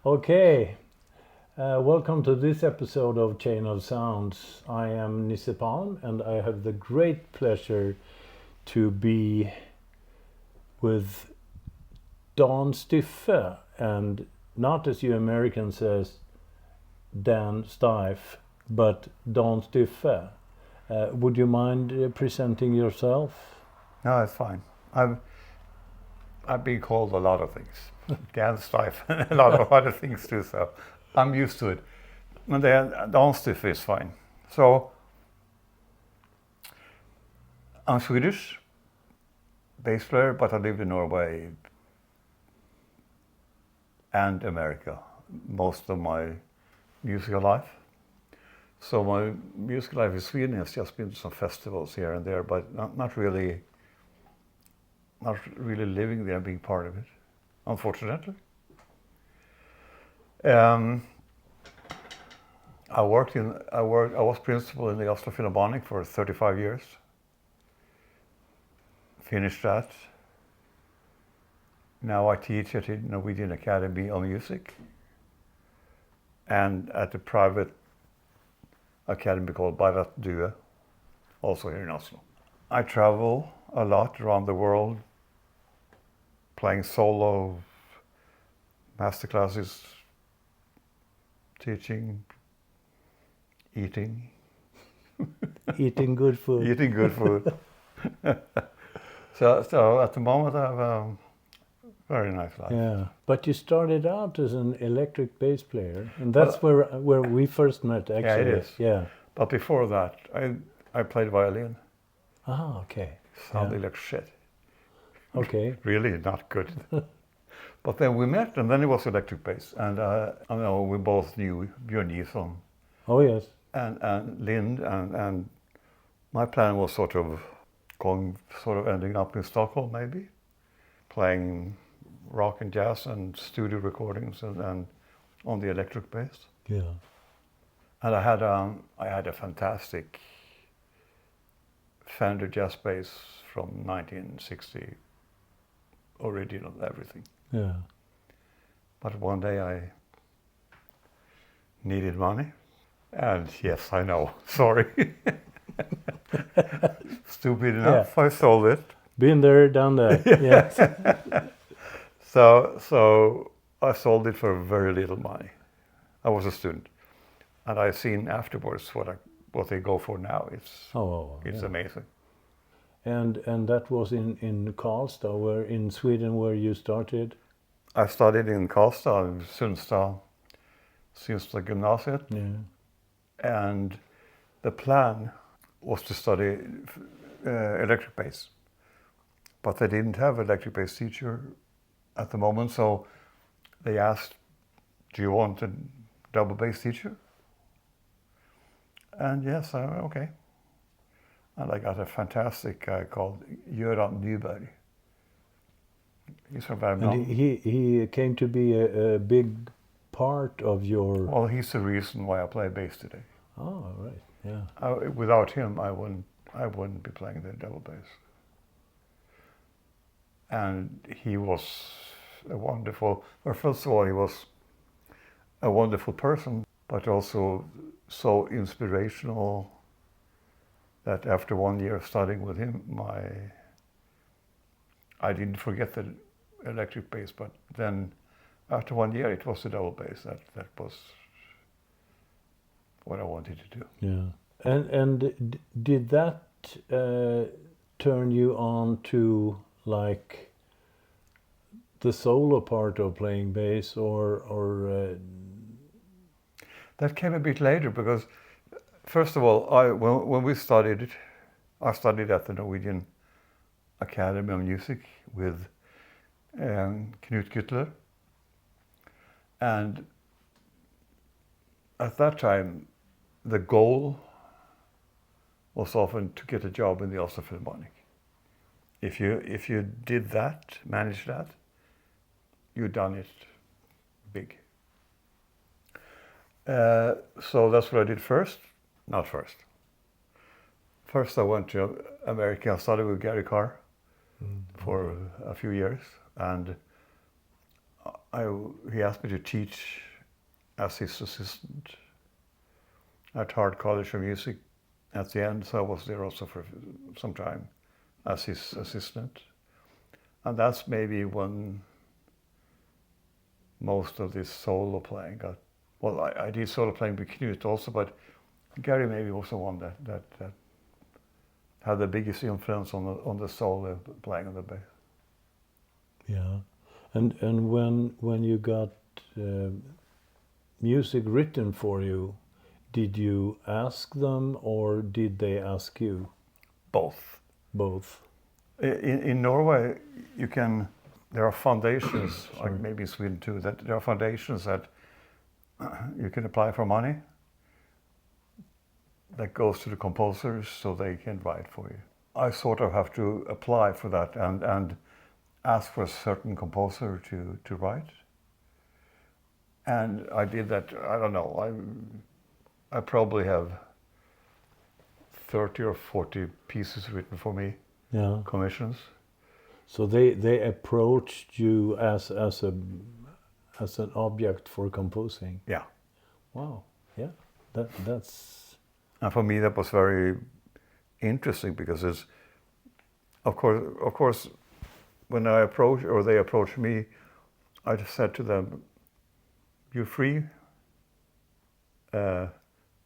Okay, welcome to this episode of Chain of Sounds. I am Nisse Palm and I have the great pleasure to be with Dan Stiffe, and not as you Americans says Dan Stife, but Dan Stiffe. Would you mind presenting yourself? No, it's fine. I've been called a lot of things. Dan Stife and a lot of other things too, so I'm used to it. And then Dan Stiff is fine. So I'm Swedish, bass player, but I lived in Norway and America most of my musical life. So my musical life in Sweden has just been some festivals here and there, but not really living there and being part of it, unfortunately. I was principal in the Oslo Philharmonic for 35 years. Finished that. Now I teach at the Norwegian Academy of Music and at a private academy called Beirat Due, also here in Oslo. I travel a lot around the world, playing solo, masterclasses, teaching, eating. Eating good food. Eating good food. So at the moment I have a very nice life. Yeah, but you started out as an electric bass player, and that's where we first met. Actually, Yeah, it is. Yeah. But before that, I played violin. Ah, okay. Sounded like shit. Okay. Really not good. But then we met, and then it was electric bass, and I know we both knew Björn Gison Oh yes. and Lind, and my plan was sort of ending up in Stockholm maybe, playing rock and jazz and studio recordings and on the electric bass. Yeah. And I had a fantastic Fender Jazz bass from 1960, original everything. Yeah. But one day I needed money, and yes, I know, sorry. Stupid enough, I sold it. Been there, done that. Yeah. So I sold it for very little money. I was a student, and I seen afterwards what they go for now. It's Yeah. amazing. And that was in Karlstad, where in Sweden, where you started. I studied in Karlstad, Sundsvall, Gymnasiet, Yeah. and the plan was to study electric bass, but they didn't have electric bass teacher at the moment, so they asked, "Do you want a double bass teacher?" And yes, okay. And I got a fantastic guy called Göran Nyberg. He's from Värmland. And he came to be a big part of your. Well, he's the reason why I play bass today. Oh right. Yeah. Without him, I wouldn't be playing the double bass. And he was first of all, he was a wonderful person, but also so inspirational that after 1 year of studying with him, I didn't forget the electric bass, but then after 1 year, it was the double bass that was what I wanted to do. Yeah. And did that turn you on to like the solo part of playing bass, or That came a bit later because, first of all, when we studied, I studied at the Norwegian Academy of Music with Knut Gytler, and at that time, the goal was often to get a job in the Oslo Philharmonic. If you did that, managed that, you done it big. So that's what I did first. Not first. First I went to America. I studied with Gary Carr for a few years, and he asked me to teach as his assistant at Hart College of Music at the end, so I was there also for some time as his assistant. And that's maybe when most of this solo playing got, well, I did solo playing with Knut also, but Gary maybe was the one that had the biggest influence on the solo playing on the bass. Yeah, and when you got music written for you, did you ask them or did they ask you? Both. Both. In Norway, there are foundations, Sure. like maybe in Sweden too, that there are foundations that you can apply for money that goes to the composers so they can write for you. I sort of have to apply for that and ask for a certain composer to write. And I did that, I don't know, I probably have 30 or 40 pieces written for me, Yeah. commissions. So they approached you as an object for composing. Yeah. Wow. Yeah. That's. And for me, that was very interesting because it's, of course, when they approached me, I just said to them, "You're free,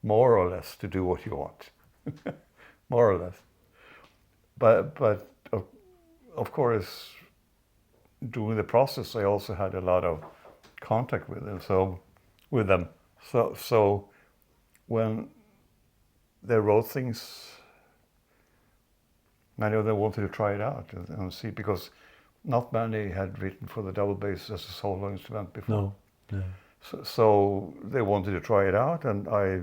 more or less, to do what you want, more or less." But of course, during the process, I also had a lot of contact with them. So when they wrote things, many of them wanted to try it out and see, because not many had written for the double bass as a solo instrument before. No. No. So they wanted to try it out, and I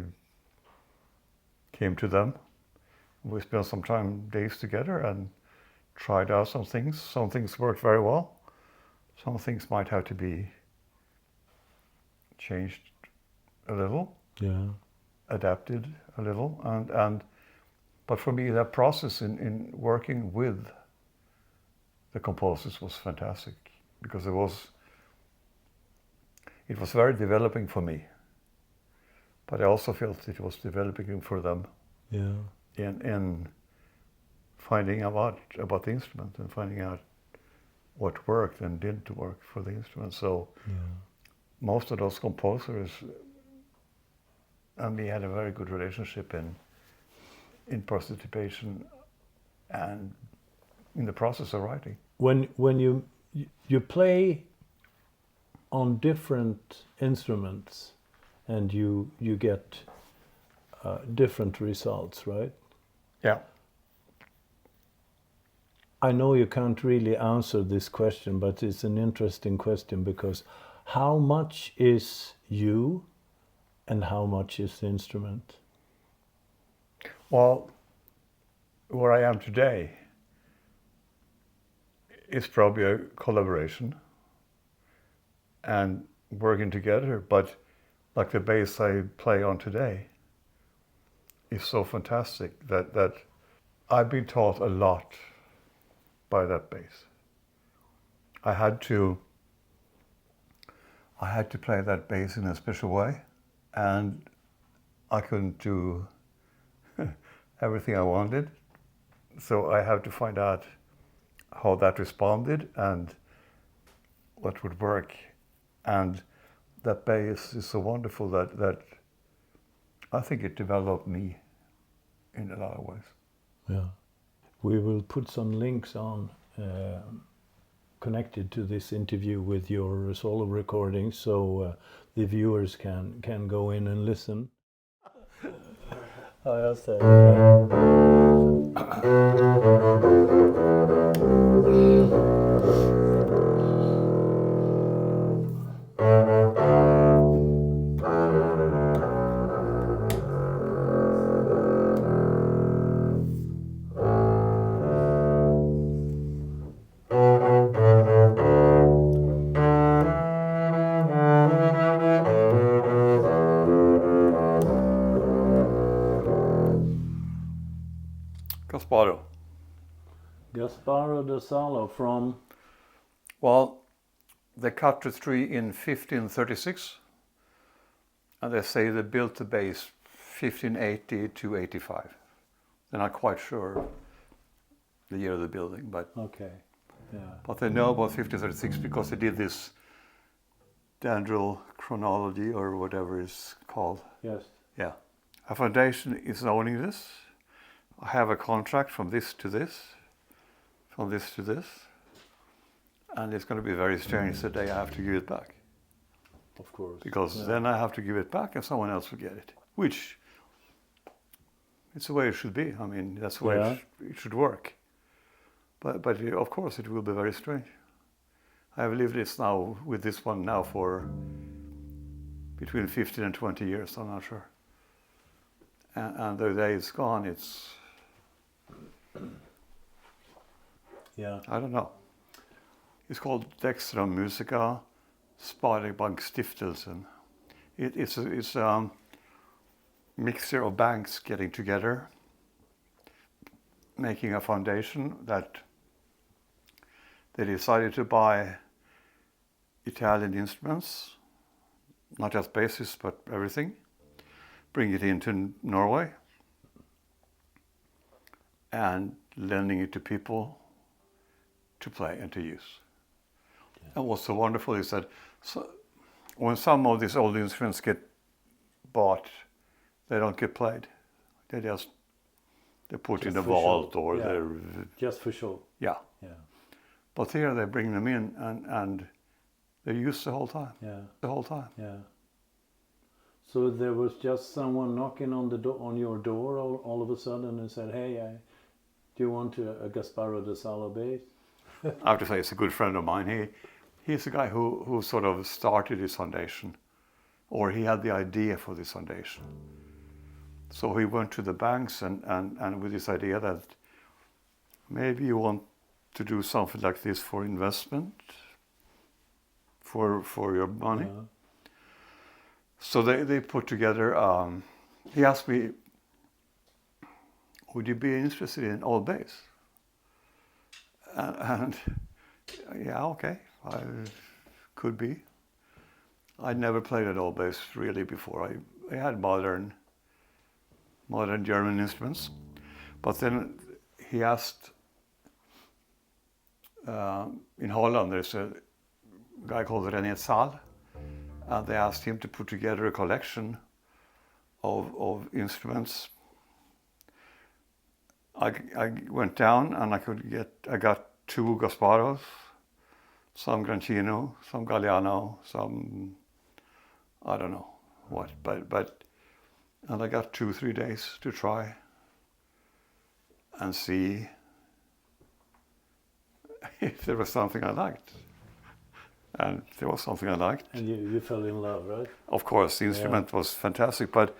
came to them. We spent some days together and tried out some things. Some things worked very well. Some things might have to be changed a little. Yeah. Adapted a little, but for me, that process in working with the composers was fantastic, because it was very developing for me, but I also felt it was developing for them. Yeah. In finding out about the instrument and finding out what worked and didn't work for the instrument. So most of those composers and we had a very good relationship in participation and in the process of writing. When you play on different instruments and you get different results, right? Yeah. I know you can't really answer this question, but it's an interesting question, because how much is you and how much is the instrument? Well, where I am today is probably a collaboration and working together, but like the bass I play on today is so fantastic that I've been taught a lot by that bass. I had to play that bass in a special way, and I couldn't do everything I wanted. So I have to find out how that responded and what would work. And that bass is so wonderful that I think it developed me in a lot of ways. Yeah. We will put some links on connected to this interview with your solo recordings, so the viewers can go in and listen. Ja, jag ser Gasparo Gasparo da Salo from... Well, They cut the tree in 1536, and they say they built the base 1580 to 85. They're not quite sure the year of the building, but Okay. Yeah. but they know about 1536 because they did this dendrochronology or whatever it's called. Yes. Yeah. A foundation is owning this. I have a contract from this to this, from this to this, and it's going to be very strange the day I have to give it back. Of course. Because Yeah. then I have to give it back and someone else will get it, which it's the way it should be. I mean, that's the way Yeah. it should work. But of course it will be very strange. I have lived this now with this one now for between 15 and 20 years, I'm not sure. And the day it's gone, it's, Yeah. I don't know. It's called Dextra Musica Sparebankstiftelsen. It's a mixture of banks getting together, making a foundation that they decided to buy Italian instruments, not just basses, but everything, bring it into Norway, and lending it to people to play and to use. Yeah. And what's so wonderful is that when some of these old instruments get bought, they don't get played. They're put Just in a for vault show. or Yeah. they're, Just for show. yeah. Yeah. But here they bring them in and they're used the whole time. Yeah. The whole time. Yeah. So there was just someone knocking on the on your door all of a sudden and said, "Hey, do you want a Gasparo da Salo bass?" I have to say, it's a good friend of mine. He's the guy who sort of started this foundation, or he had the idea for this foundation. So he went to the banks and with this idea that maybe you want to do something like this for investment, for your money. Yeah. So they put together, he asked me, would you be interested in old bass? And yeah, okay, I could be. I'd never played an old bass really before. I had modern German instruments. But then he asked, in Holland there's a guy called René Zahl, and they asked him to put together a collection of instruments. I went down and I got 2 Gasparos, some Grancino, some Galliano, some, I don't know what, but and I got 2-3 days to try and see if there was something I liked. And there was something I liked. And you fell in love, right? Of course, the instrument was fantastic, but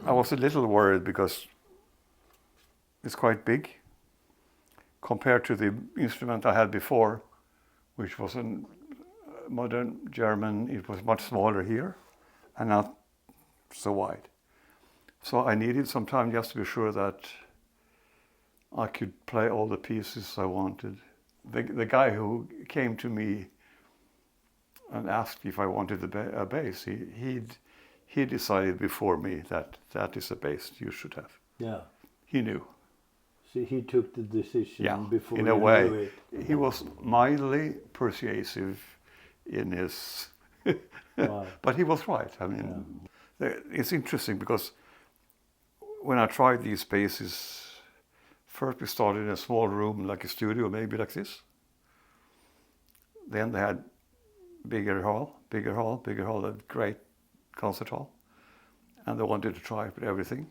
I was a little worried because it's quite big compared to the instrument I had before, which was a modern German. It was much smaller here and not so wide. So I needed some time just to be sure that I could play all the pieces I wanted. The guy who came to me and asked if I wanted a bass, he decided before me that is a bass you should have. Yeah. He knew. So he took the decision before in you a way. knew it. He was mildly persuasive in his, Wow. but he was right. I mean, it's interesting because when I tried these basses, first we started in a small room like a studio, maybe like this. Then they had bigger hall, a great concert hall. And they wanted to try with everything,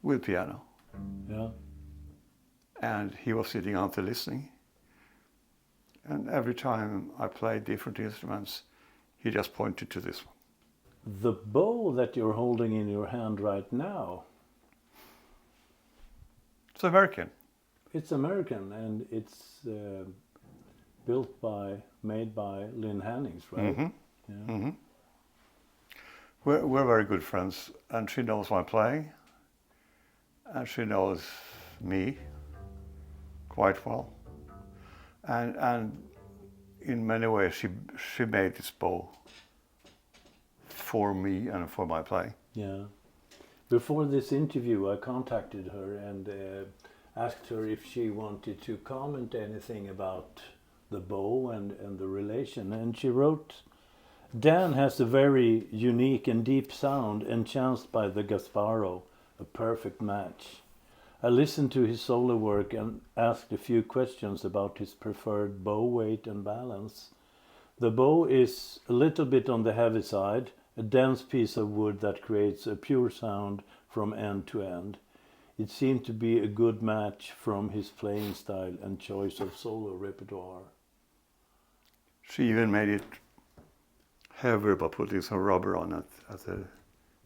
with piano. Yeah. And he was sitting out there listening. And every time I played different instruments, he just pointed to this one. The bow that you're holding in your hand right now, It's American. it's American and it's made by Lynn Hannings, right? Mm-hmm. Yeah. Mm-hmm. We're very good friends, and she knows my playing, and she knows me quite well. And in many ways, she made this bow for me and for my playing. Yeah. Before this interview, I contacted her and asked her if she wanted to comment anything about the bow and the relation. And she wrote, Dan has a very unique and deep sound enhanced by the Gasparo, a perfect match. I listened to his solo work and asked a few questions about his preferred bow weight and balance. The bow is a little bit on the heavy side, a dense piece of wood that creates a pure sound from end to end. It seemed to be a good match from his playing style and choice of solo repertoire. She even made it heavier by putting some rubber on it as a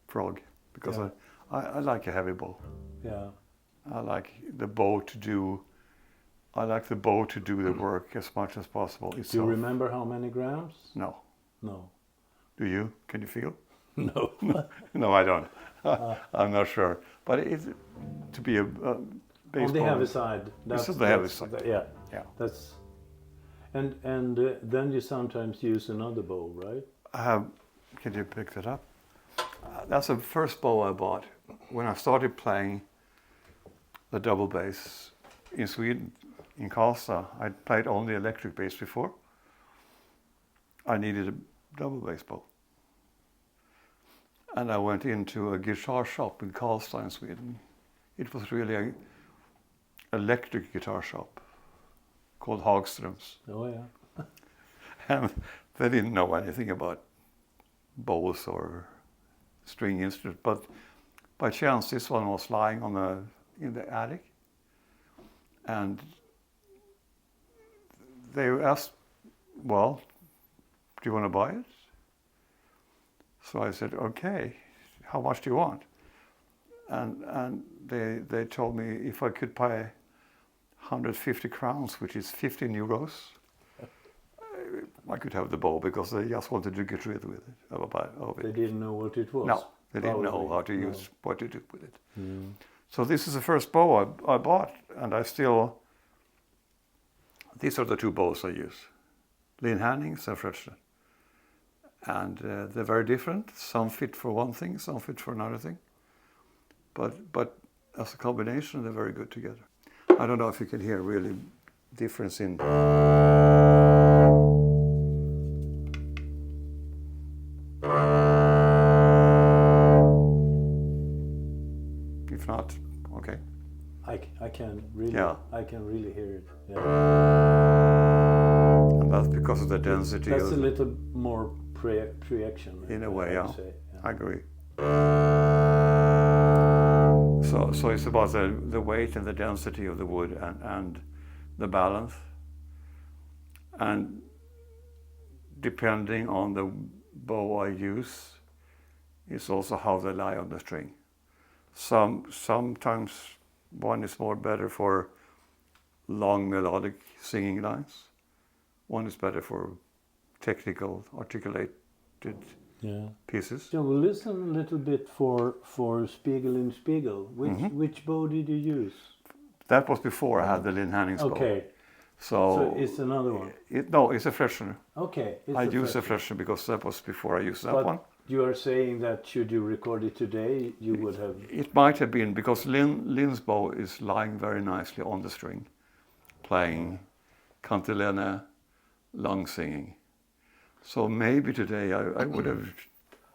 frog, because Yeah. I like a heavy bow. Yeah. I like the bow to do the work as much as possible Do you itself. remember how many grams? No. No. Do you? Can you feel? No. No, I don't. I'm not sure. But it's to be a baseball. On the heavy side. This is the heavy side. Yeah. Yeah. That's. And then you sometimes use another bow, right? Can you pick that up? That's the first bow I bought when I started playing the double bass in Sweden, in Karlstad. I'd played only electric bass before. I needed a double bass bow. And I went into a guitar shop in Karlstad in Sweden. It was really an electric guitar shop called Hagströms. Oh yeah. And they didn't know anything about bows or string instruments, but by chance this one was lying in the attic, and they asked, well, do you want to buy it? So I said, okay, how much do you want? And they told me if I could pay 150 crowns, which is 15 euros, I could have the bow, because they just wanted to get rid of it. They didn't know what it was. No, they didn't know probably. how to use, what to do with it. Mm. So this is the first bow I bought, and these are the two bows I use, Lynn Hannings and Fretscher. And they're very different. Some fit for one thing, some fit for another thing. But as a combination, they're very good together. I don't know if you can hear really difference in. If not, okay. I can really. Yeah. I can really hear it. Yeah. And that's because of the density. That's of a little more pre-action. In a way, I yeah. would say. I agree. So it's about the weight and the density of the wood and the balance. And depending on the bow I use, it's also how they lie on the string. Sometimes one is more better for long melodic singing lines. One is better for technical, articulated pieces. So we'll listen a little bit for Spiegel in Spiegel. Which bow did you use? That was before I had the Lynn Hannings bow. Okay. So it's another one. No, it's a Fretscher. Okay. I use a Fretscher because that was before I used that But one. you are saying that should you record it today, you would have. It might have been because Lynn's bow is lying very nicely on the string, playing cantilena, long singing. So maybe today I would have.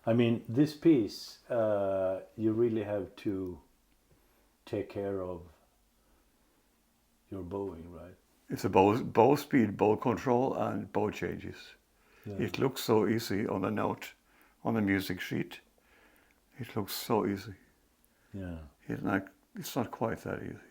I mean, this piece, you really have to take care of your bowing, right? It's a bow speed, bow control, and bow changes. Yeah. It looks so easy on the note, on the music sheet. It looks so easy. Yeah. It's not quite that easy.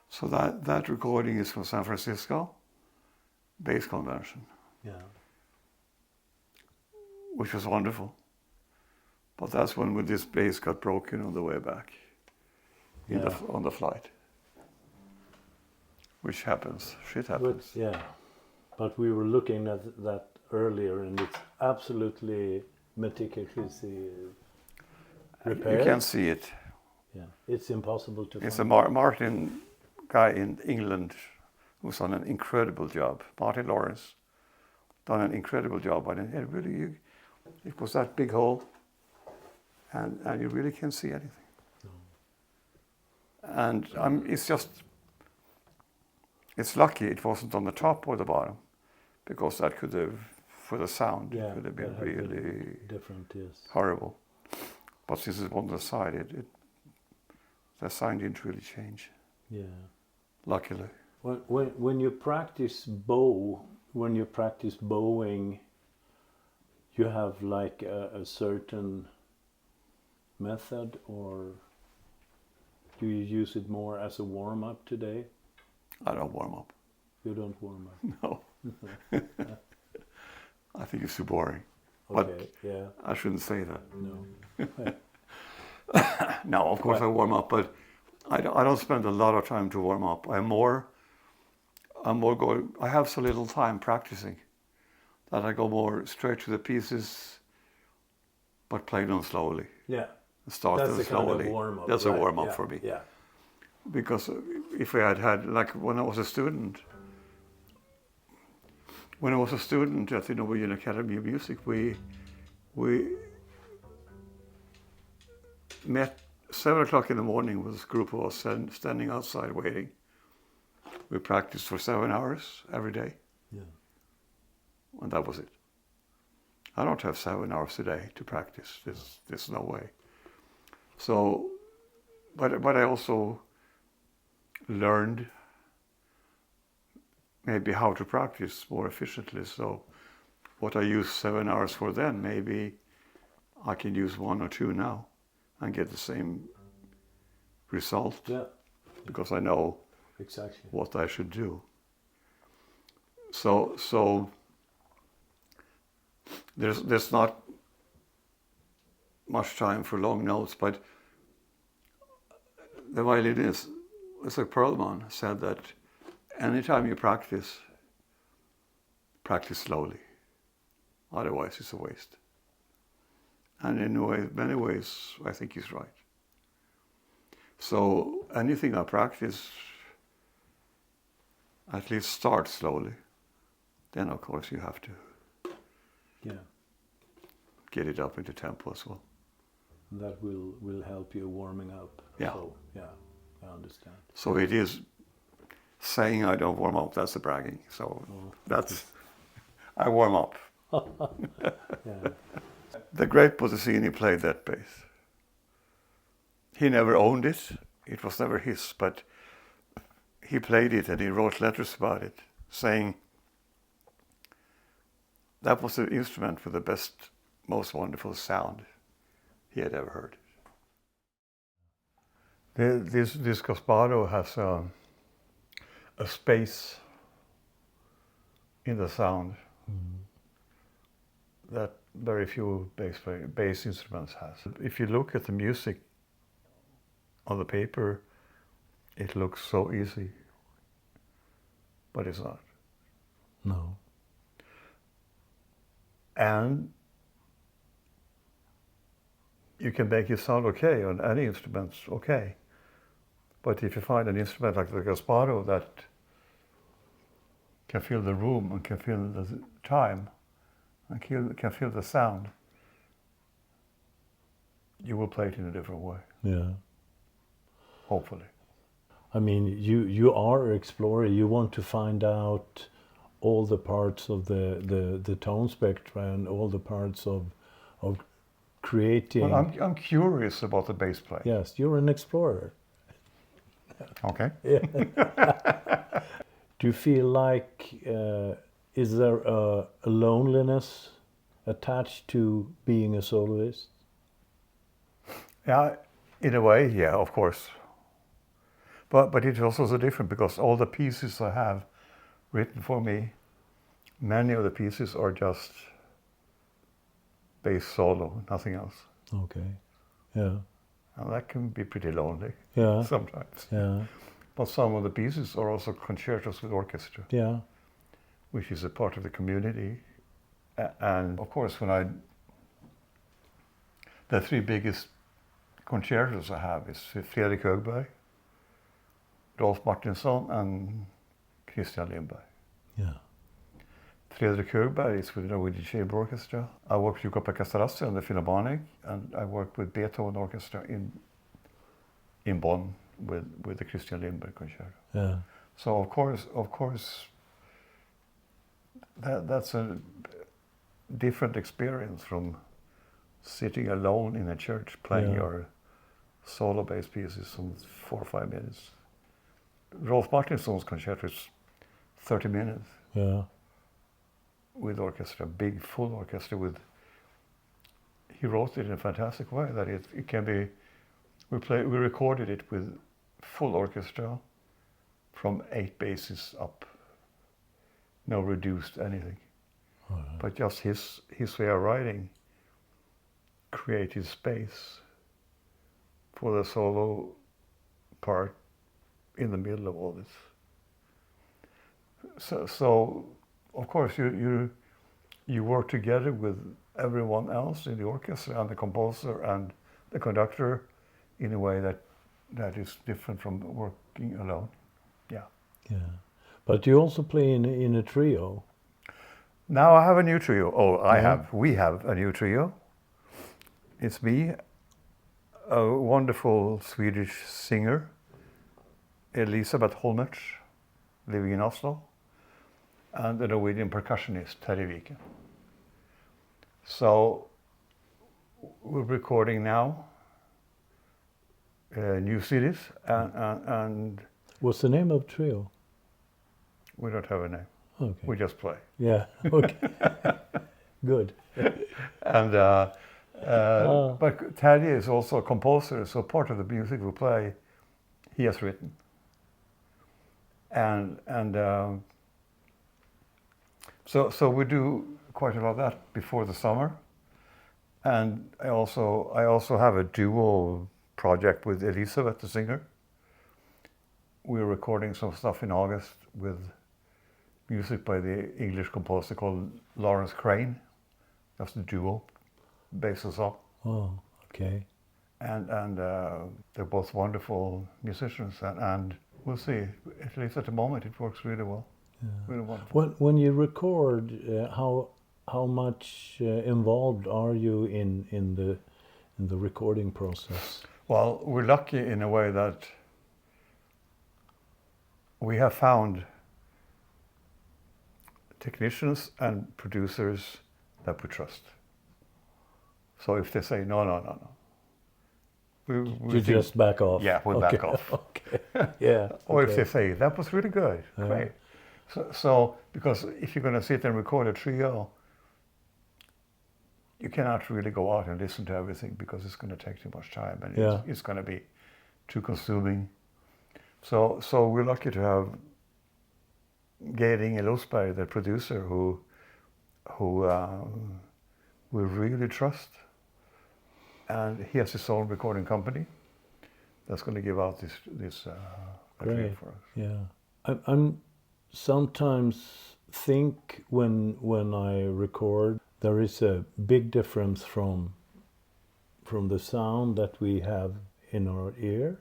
So that recording is from San Francisco Bass Convention, Yeah. which was wonderful. But that's when this bass got broken on the way back on the flight. Which happens. Shit happens. But, yeah. But we were looking at that earlier, and it's absolutely meticulously repaired. You can't see it. Yeah. It's impossible to It's find. a Martin guy in England who's done an incredible job. Martin Lawrence done an incredible job on it. It was that big hole, and you really can't see anything. No. And it's lucky it wasn't on the top or the bottom, because that could have, for the sound, Yeah, it could have been that had been really different, yes. horrible. But since it's on the side, the sound didn't really change. Yeah. Luckily. When you practice bowing, you have like a certain method, or do you use it more as a warm-up today? I don't warm up. You don't warm up. No. I think it's too boring. Okay, yeah. I shouldn't say that. No. No, of course I warm up, but I don't spend a lot of time to warm up. I'm more going. I have so little time practicing that I go more straight to the pieces, but play them slowly. Yeah. Start That's them the kind slowly. of warm-up. That's right? a warm up Yeah, for me. Yeah. Because if I had like when I was a student at the Norwegian Academy of Music, we met 7 o'clock in the morning with a group of us standing outside waiting. We practiced for 7 hours every day. Yeah. And that was it. I don't have 7 hours a day to practice. There's no way. So, but I also learned maybe how to practice more efficiently. So what I used 7 hours for then, maybe I can use 1 or 2 now and get the same result. Yeah. Because I know Exactly. what I should do. So there's not much time for long notes, but the violinist, Mr. Perlman, said that anytime you practice slowly. Otherwise it's a waste. And in many ways, I think he's right. So anything I practice, at least start slowly. Then of course you have to get it up into tempo as well. That will help you warming up. Yeah. So, yeah, I understand. So it is saying I don't warm up, that's a bragging. So that's, I warm up. Yeah. The great Bottesini played that bass. He never owned it. It was never his, but he played it and he wrote letters about it, saying that was the instrument with the best, most wonderful sound he had ever heard. This Gasparo has a space in the sound that very few bass instruments has. If you look at the music on the paper, it looks so easy, but it's not. No. And you can make it sound okay on any instruments, okay. But if you find an instrument like the Gasparo that can fill the room and can fill the time and can feel the sound, you will play it in a different way. Yeah. Hopefully. I mean, you are an explorer. You want to find out all the parts of the tone spectrum and all the parts of creating. Well, I'm curious about the bass playing. Yes, you're an explorer. Okay. Yeah. Do you feel like is there a loneliness attached to being a soloist? Yeah, in a way, yeah, of course. But it's also so different because all the pieces I have written for me, many of the pieces are just bass solo, nothing else. Okay. Yeah. And that can be pretty lonely Yeah. sometimes. Yeah. But some of the pieces are also concertos with orchestra, Yeah. which is a part of the community. And of course, the three biggest concertos I have is Fredrik Högberg, Rolf Martinsson, and Christian Lindberg. Yeah. Fredrik Högberg is with the Norwegian Chamber Orchestra. I work with Jukka-Pekka Saraste and the Philharmonic, and I work with Beethoven Orchestra in Bonn with the Christian Lindberg concerto. Yeah. So of course, that's a different experience from sitting alone in a church playing Yeah. your solo bass pieces in 4 or 5 minutes. Rolf Martinson's concerto is 30 minutes Yeah. with orchestra, big full orchestra with. He wrote it in a fantastic way that it can be. We recorded it with full orchestra from 8 basses up. No reduced anything. All right. But just his way of writing created space for the solo part in the middle of all this. So of course you work together with everyone else in the orchestra and the composer and the conductor in a way that is different from working alone. Yeah. Yeah. But you also play in a trio. Now I have a new trio. Yeah. We have a new trio. It's me, a wonderful Swedish singer, Elisabeth Holmertz, living in Oslo, and a Norwegian percussionist, Terje Viken. So we're recording now new CDs, and What's the name of trio? we don't have a name. Okay. We just play. Yeah. Okay. Good. And but Terje is also a composer, so part of the music we play, he has written. And so we do quite a lot of that before the summer. And I also have a duo project with Elisabeth, the singer. We're recording some stuff in August with music by the English composer called Lawrence Crane. That's the duo, bases up. Oh, okay. And they're both wonderful musicians, and we'll see. At least at the moment, it works really well. Yeah. Really wonderful. When you record, how much involved are you in the recording process? Well, we're lucky in a way that we have found technicians and producers that we trust. So if they say no, we You think, just back off. yeah, we'll Okay. back off. Okay. Yeah. Or if okay. they say that was really good, Yeah. great. So because if you're going to sit and record a trio, you cannot really go out and listen to everything because it's going to take too much time and Yeah. it's going to be too consuming. So we're lucky to have Geir Inge Losberg, the producer, who we really trust, and he has his own recording company that's going to give out this material Great. for us. Yeah. I'm sometimes think when I record, there is a big difference from the sound that we have in our ear,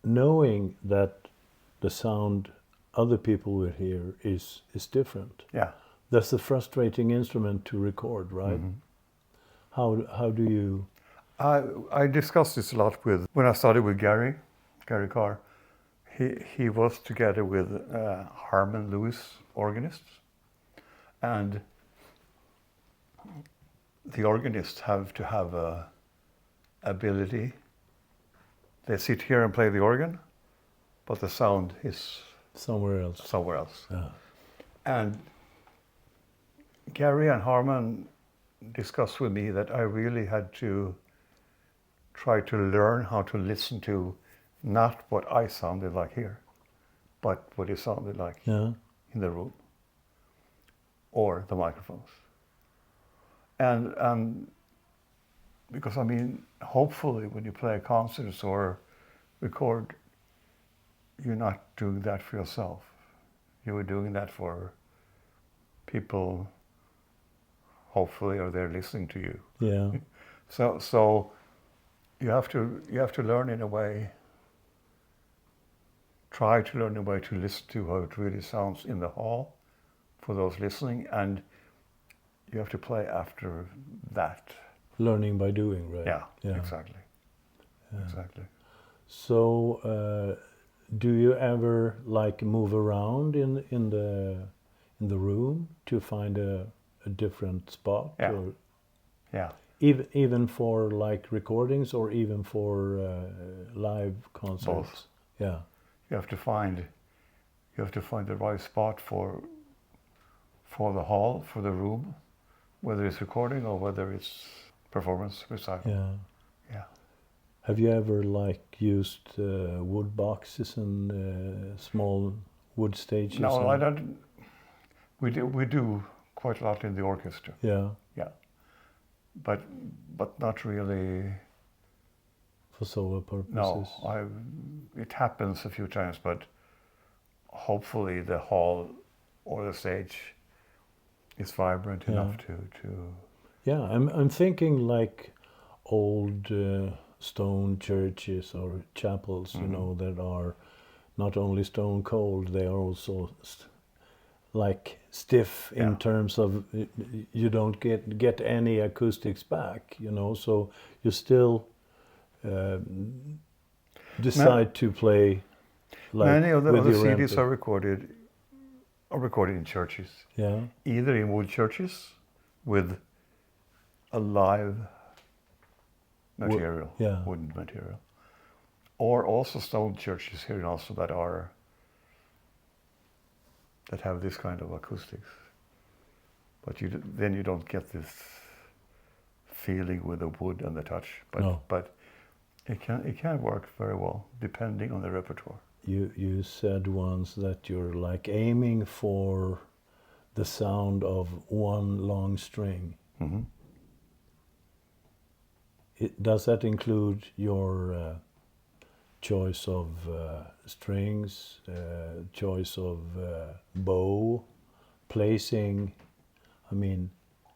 knowing that the sound other people will hear is different. Yeah. That's a frustrating instrument to record, right? Mm-hmm. How do you? I discussed this a lot when I started with Gary Carr. He was together with Harman Lewis organists, and the organists have to have a ability. They sit here and play the organ, but the sound is Somewhere else. somewhere else. Yeah. And Gary and Harman discussed with me that I really had to try to learn how to listen to not what I sounded like here, but what it sounded like Yeah. in the room or the microphones. And because I mean, hopefully when you play concerts or record, you're not doing that for yourself. You were doing that for people, hopefully, or they're listening to you. Yeah. So you have to learn in a way, try to learn a way to listen to how it really sounds in the hall for those listening, and you have to play after that. Learning by doing, right? Yeah. Exactly. Yeah. Exactly. So, do you ever like move around in the room to find a different spot? Yeah. Or Yeah. even for like recordings or even for live concerts? Both. Yeah. You have to find the right spot for the hall, for the room, whether it's recording or whether it's performance recital. Yeah. Yeah. Have you ever like used wood boxes and small wood stages? No, I don't. We do quite a lot in the orchestra. Yeah. Yeah. But not really. For solo purposes. No, it happens a few times, but hopefully the hall or the stage is vibrant enough to. Yeah, I'm thinking like old stone churches or chapels, you know, that are not only stone cold, they are also like stiff in terms of you don't get any acoustics back, you know, so you still decide to play like many of the with other your CDs amp. are recorded in churches. Yeah. Either in wood churches with a live material, wooden material, or also stone churches here in Oslo that have this kind of acoustics. But then you don't get this feeling with the wood and the touch. But it can work very well depending on the repertoire. You said once that you're like aiming for the sound of one long string. Mm-hmm. Does that include your choice of strings, choice of bow, placing? I mean,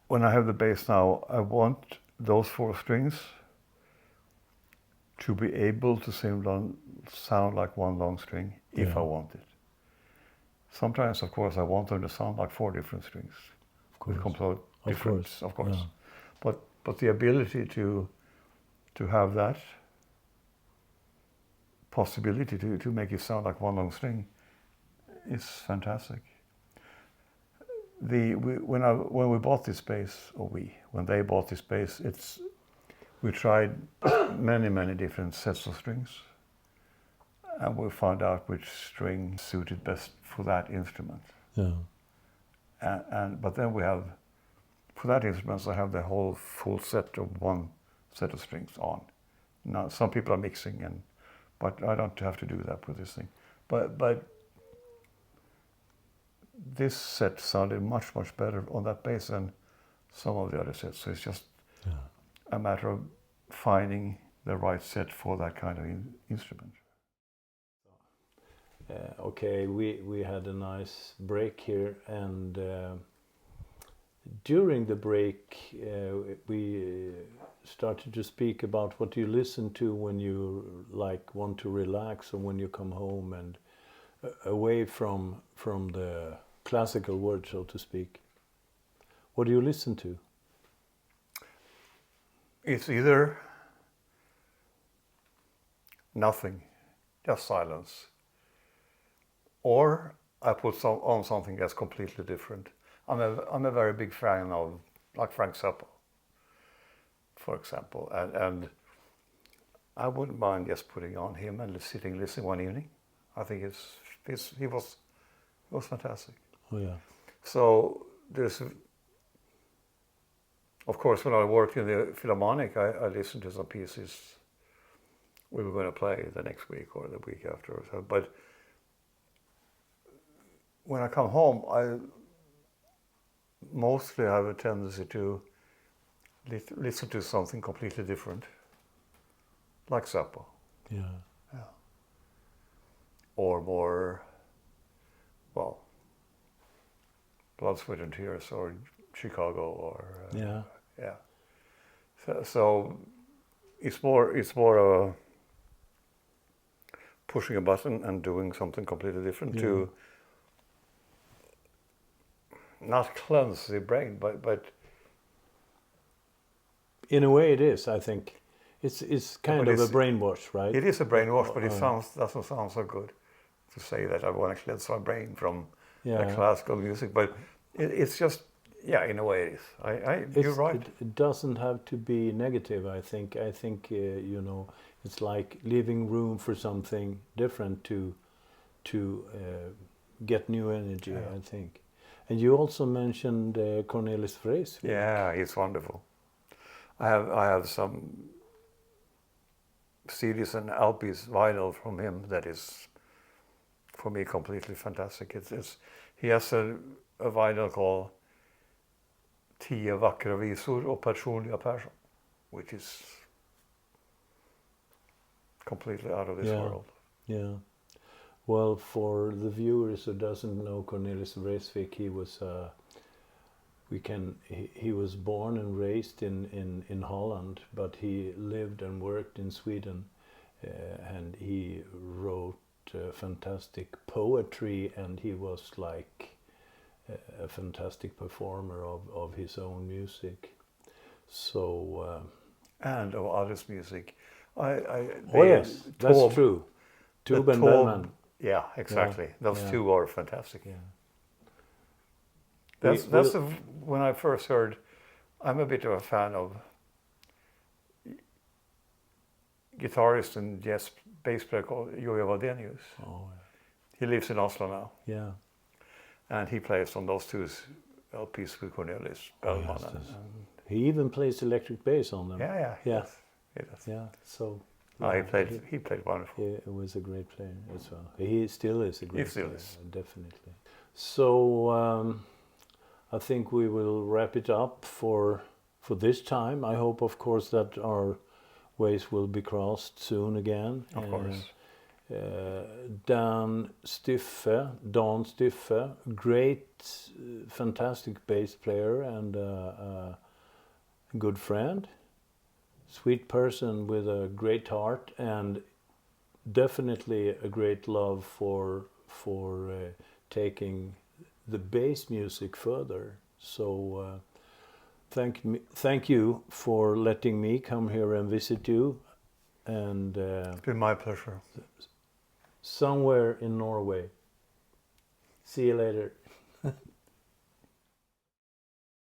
when I have the bass now, I want those 4 strings to be able to sound like one long string if I want it. Sometimes, of course, I want them to sound like 4 different strings with complete difference, of course. Yeah. But the ability to have that possibility to make it sound like one long string is fantastic. When we bought this bass, when they bought this bass, we tried many different sets of strings, and we found out which string suited best for that instrument. Yeah. But then for that instrument, I have the whole full set of one set of strings on. Now some people are mixing, but I don't have to do that with this thing. But this set sounded much better on that bass than some of the other sets. So it's just a matter of finding the right set for that kind of instrument. Okay, we had a nice break here, and during the break we started to speak about what you listen to when you like want to relax or when you come home and away from the classical world, so to speak. What do you listen to? It's either nothing, just silence, or I put on something that's completely different. I'm a very big fan of like Frank Zappa, for example, and I wouldn't mind just putting on him and sitting listening one evening. I think he was fantastic. Oh yeah. So there's, of course, when I worked in the Philharmonic, I listened to some pieces we were going to play the next week or the week after or so. But when I come home, I mostly have a tendency to listen to something completely different, like Zappa, Yeah. or more, well, Blood, Sweat and Tears, or Chicago, or Yeah. yeah. So it's more pushing a button and doing something completely different to not cleanse the brain, but In a way, it is. I think it's kind but of a it's- brainwash, right? it is a brainwash. But it doesn't sound so good to say that I want to cleanse my brain from classical music. But it's just, yeah, in a way it is. You're right. It doesn't have to be negative. I think it's like leaving room for something different to get new energy. Yeah. I think. And you also mentioned Cornelis Vreeswijk. Yeah, he's wonderful. I have some CDs and LPs vinyl from him that is, for me, completely fantastic. He has a vinyl called 10 vackra visor och personliga Persson, which is completely out of this world. Yeah. Well, for the viewers who doesn't know Cornelis Vreeswijk, he was he was born and raised in Holland, but he lived and worked in Sweden, and he wrote fantastic poetry, and he was like a fantastic performer of his own music. So and of others' music. yes, that's true. Tube and Bellman. Yeah, exactly. Those two are fantastic. Yeah. That's when I first heard. I'm a bit of a fan of guitarist and jazz bass player called Jojo Wadenius. Oh, He lives in Oslo now, yeah. and he plays on those two LPs with Cornelis Bellman. Yes. He even plays electric bass on them. Yeah. He does. Yeah. So He played wonderful. He was a great player as well. He still is a great He still player, is. definitely. So I think we will wrap it up for this time. I hope, of course, that our ways will be crossed soon again. Of course. Dan Styffe, great, fantastic bass player and a good friend, sweet person with a great heart, and definitely a great love for taking the bass music further. So thank you for letting me come here and visit you, and It's been my pleasure. somewhere in Norway. See you later.